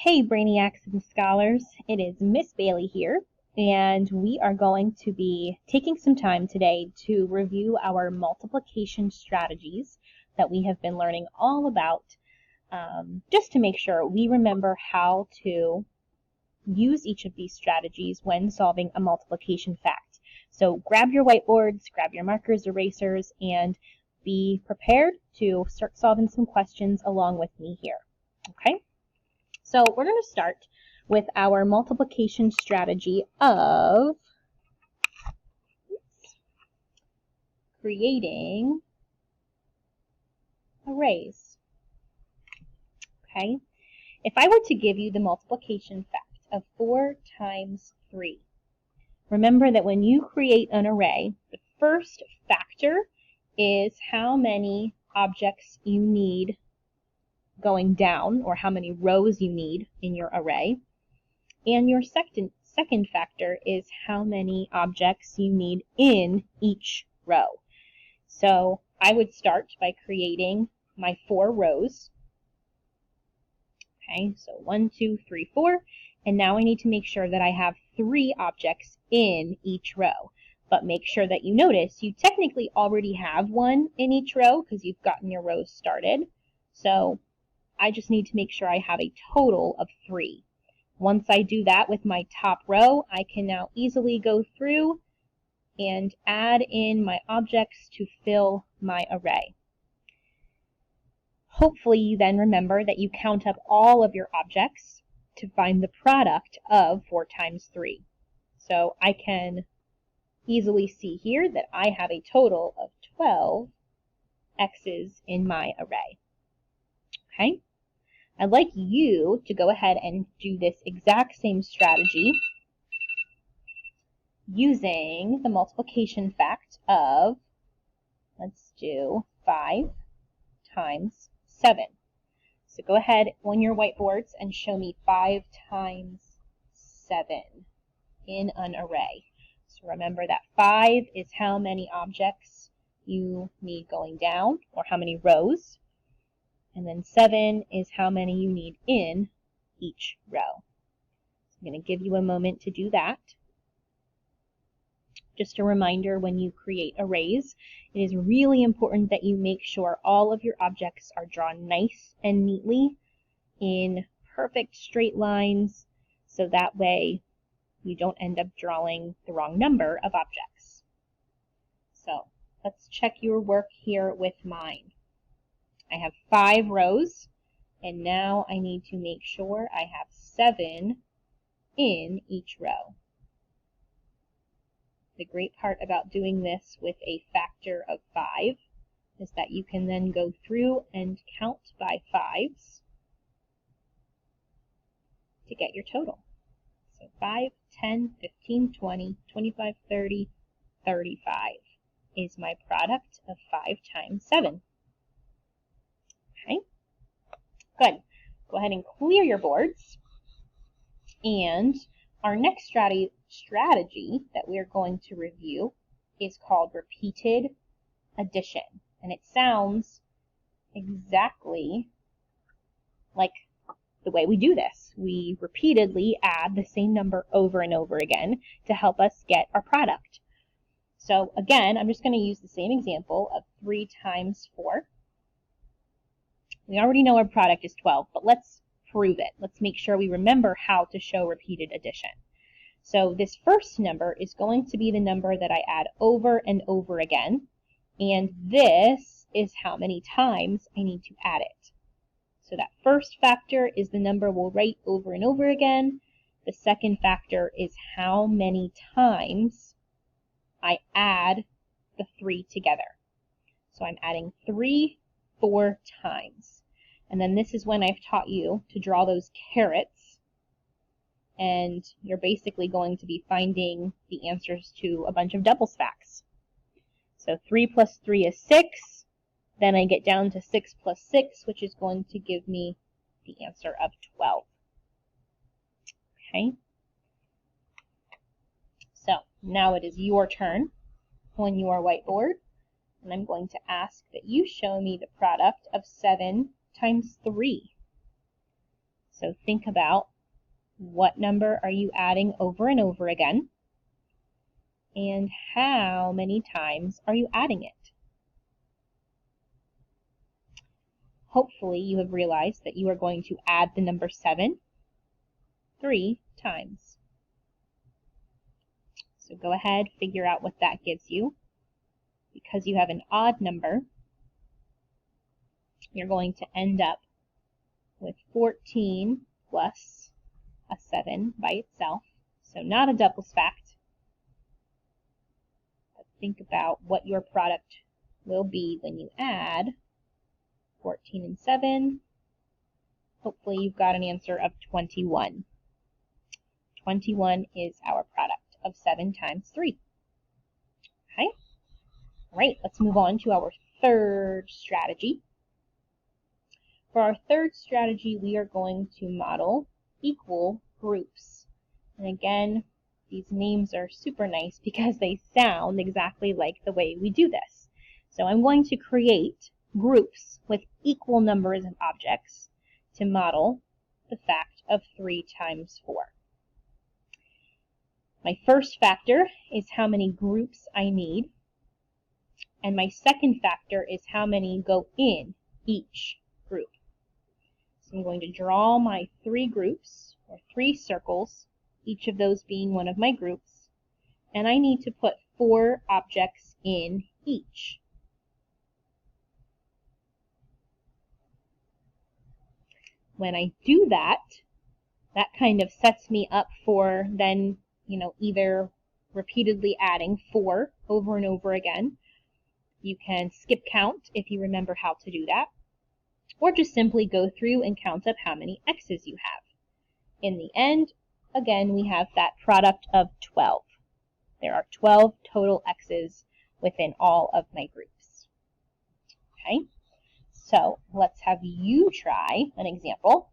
Hey Brainiacs and Scholars, it is Miss Bailey here, and we are going to be taking some time today to review our multiplication strategies that we have been learning all about, just to make sure we remember how to use each of these strategies when solving a multiplication fact. So grab your whiteboards, grab your markers, erasers, and be prepared to start solving some questions along with me here, okay? So we're going to start with our multiplication strategy of creating arrays. Okay? If I were to give you the multiplication fact of 4 times 3, remember that when you create an array, the first factor is how many objects you need going down, or how many rows you need in your array. And your second factor is how many objects you need in each row. So I would start by creating my 4 rows. Okay, so 1, 2, 3, 4. And now I need to make sure that I have 3 objects in each row. But make sure that you notice you technically already have 1 in each row because you've gotten your rows started. So I just need to make sure I have a total of 3. Once I do that with my top row, I can now easily go through and add in my objects to fill my array. Hopefully you then remember that you count up all of your objects to find the product of 4 times 3. So I can easily see here that I have a total of 12 x's in my array. Okay? I'd like you to go ahead and do this exact same strategy using the multiplication fact of, let's do 5 times 7. So go ahead on your whiteboards and show me 5 times 7 in an array. So remember that 5 is how many objects you need going down, or how many rows. And then 7 is how many you need in each row. So I'm going to give you a moment to do that. Just a reminder, when you create arrays, it is really important that you make sure all of your objects are drawn nice and neatly in perfect straight lines, so that way you don't end up drawing the wrong number of objects. So let's check your work here with mine. I have 5 rows, and now I need to make sure I have 7 in each row. The great part about doing this with a factor of 5 is that you can then go through and count by 5s to get your total. So 5, 10, 15, 20, 25, 30, 35 is my product of 5 times 7. Okay, good. Go ahead and clear your boards. And our next strategy that we're going to review is called repeated addition. And it sounds exactly like the way we do this. We repeatedly add the same number over and over again to help us get our product. So again, I'm just going to use the same example of 3 times 4. We already know our product is 12, but let's prove it. Let's make sure we remember how to show repeated addition. So this first number is going to be the number that I add over and over again, and this is how many times I need to add it. So that first factor is the number we'll write over and over again. The second factor is how many times I add the 3 together. So I'm adding 3 4 times. And then this is when I've taught you to draw those carets, and you're basically going to be finding the answers to a bunch of double stacks. So 3 plus 3 is 6. Then I get down to 6 plus 6, which is going to give me the answer of 12. Okay? So now it is your turn on your whiteboard, and I'm going to ask that you show me the product of 7 times 3. So think about what number are you adding over and over again, and how many times are you adding it? Hopefully you have realized that you are going to add the number 7 3 times. So go ahead, figure out what that gives you. Because you have an odd number, you're going to end up with 14 plus a 7 by itself. So not a doubles fact. But think about what your product will be when you add 14 and 7. Hopefully you've got an answer of 21. 21 is our product of 7 times 3. Okay? All right, let's move on to our third strategy. For our third strategy, we are going to model equal groups. And again, these names are super nice because they sound exactly like the way we do this. So I'm going to create groups with equal numbers of objects to model the fact of 3 times 4. My first factor is how many groups I need, and my second factor is how many go in each group. So I'm going to draw my 3 groups, or 3 circles, each of those being one of my groups, and I need to put 4 objects in each. When I do that, that kind of sets me up for then, either repeatedly adding 4 over and over again. You can skip count if you remember how to do that, or just simply go through and count up how many x's you have. In the end, again, we have that product of 12. There are 12 total x's within all of my groups. Okay, so let's have you try an example.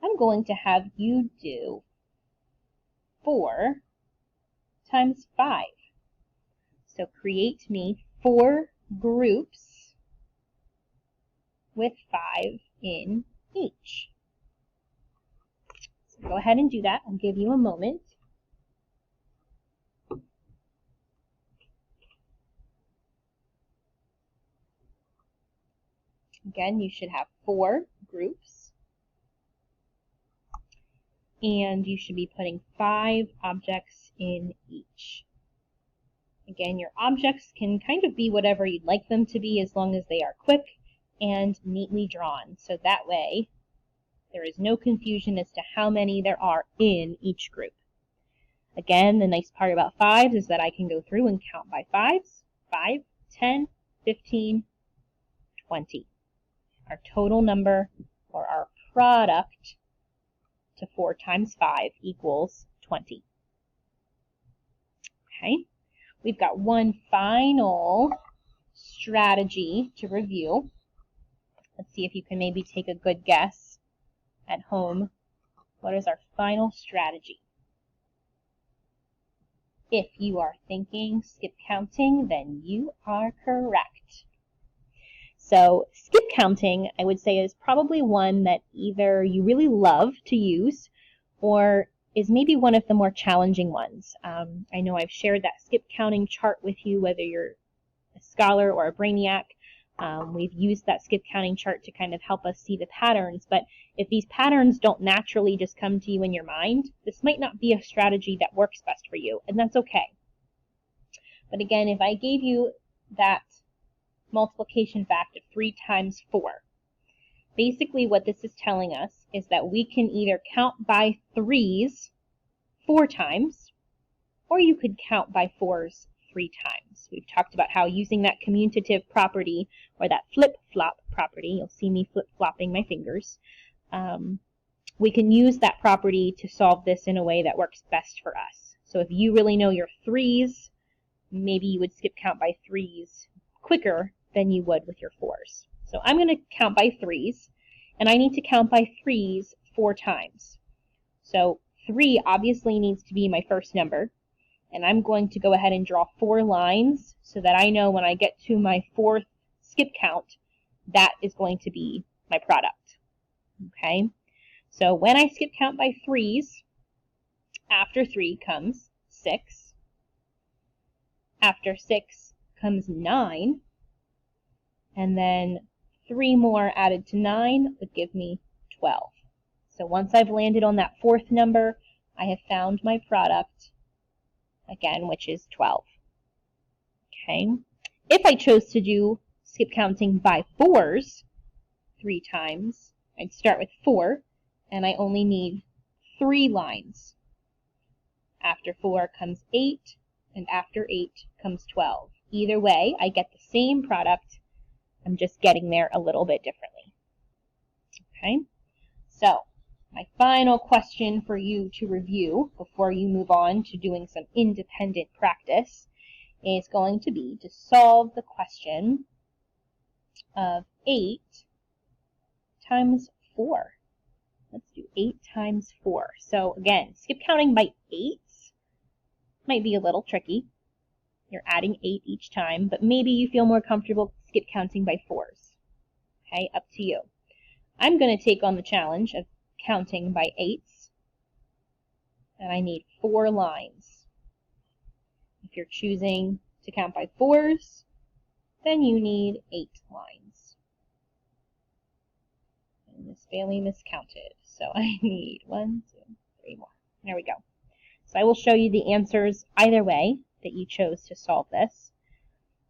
I'm going to have you do 4 times 5. So create me 4 groups with 5 in each. So go ahead and do that. I'll give you a moment. Again, you should have 4 groups. And you should be putting 5 objects in each. Again, your objects can kind of be whatever you'd like them to be as long as they are quick and neatly drawn. So that way, there is no confusion as to how many there are in each group. Again, the nice part about 5s is that I can go through and count by 5s. 5, 10, 15, 20. Our total number, or our product, to 4 times 5 equals 20. Okay, we've got one final strategy to review. Let's see if you can maybe take a good guess at home. What is our final strategy? If you are thinking skip counting, then you are correct. So skip counting, I would say, is probably one that either you really love to use or is maybe one of the more challenging ones. I know I've shared that skip counting chart with you, whether you're a scholar or a brainiac. We've used that skip counting chart to kind of help us see the patterns, but if these patterns don't naturally just come to you in your mind, this might not be a strategy that works best for you, and that's okay. But again, if I gave you that multiplication fact of 3 times 4, basically what this is telling us is that we can either count by 3s 4 times, or you could count by 4s 3 times. We've talked about how using that commutative property, or that flip-flop property, you'll see me flip-flopping my fingers, we can use that property to solve this in a way that works best for us. So if you really know your 3s, maybe you would skip count by 3s quicker than you would with your 4s. So I'm going to count by 3s, and I need to count by 3s 4 times. So 3 obviously needs to be my first number, and I'm going to go ahead and draw 4 lines so that I know when I get to my 4th skip count, that is going to be my product. Okay, so when I skip count by 3s, after 3 comes 6. After 6 comes 9. And then 3 more added to 9 would give me 12. So once I've landed on that 4th number, I have found my product, again, which is 12. Okay. If I chose to do skip counting by 4s 3 times, I'd start with 4, and I only need 3 lines. After 4 comes 8, and after 8 comes 12. Either way, I get the same product. I'm just getting there a little bit differently. Okay, so my final question for you to review before you move on to doing some independent practice is going to be to solve the question of 8 times 4. Let's do 8 times 4. So again, skip counting by 8s might be a little tricky. You're adding 8 each time, but maybe you feel more comfortable skip counting by 4s. Okay, up to you. I'm going to take on the challenge of counting by 8s, and I need 4 lines. If you're choosing to count by 4s, then you need 8 lines. And Miss Bailey miscounted, so I need 1, 2, 3 more. There we go. So I will show you the answers either way that you chose to solve this.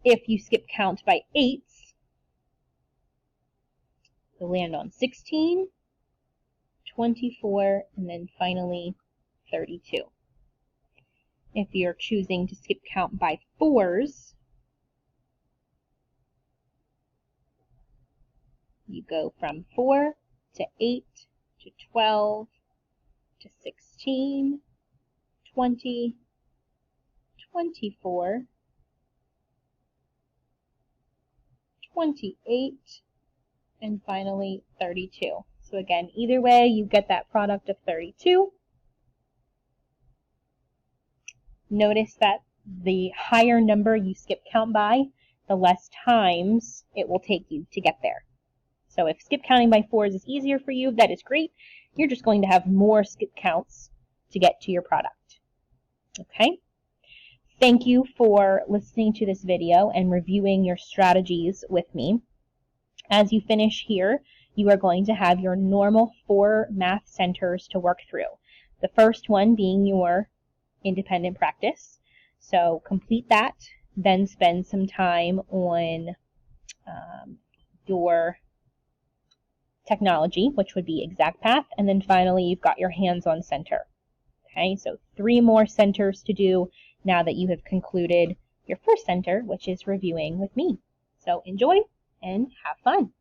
If you skip count by 8s, you'll land on 16, 24, and then finally 32. If you're choosing to skip count by 4s, you go from 4 to 8 to 12 to 16, 20, 24, 28, and finally 32. So again, either way, you get that product of 32. Notice that the higher number you skip count by, the less times it will take you to get there. So if skip counting by 4s is easier for you, that is great. You're just going to have more skip counts to get to your product. Okay? Thank you for listening to this video and reviewing your strategies with me. As you finish here, you are going to have your normal 4 math centers to work through. The first one being your independent practice. So complete that, then spend some time on your technology, which would be ExactPath, and then finally you've got your hands-on center. Okay, so 3 more centers to do now that you have concluded your first center, which is reviewing with me. So enjoy and have fun.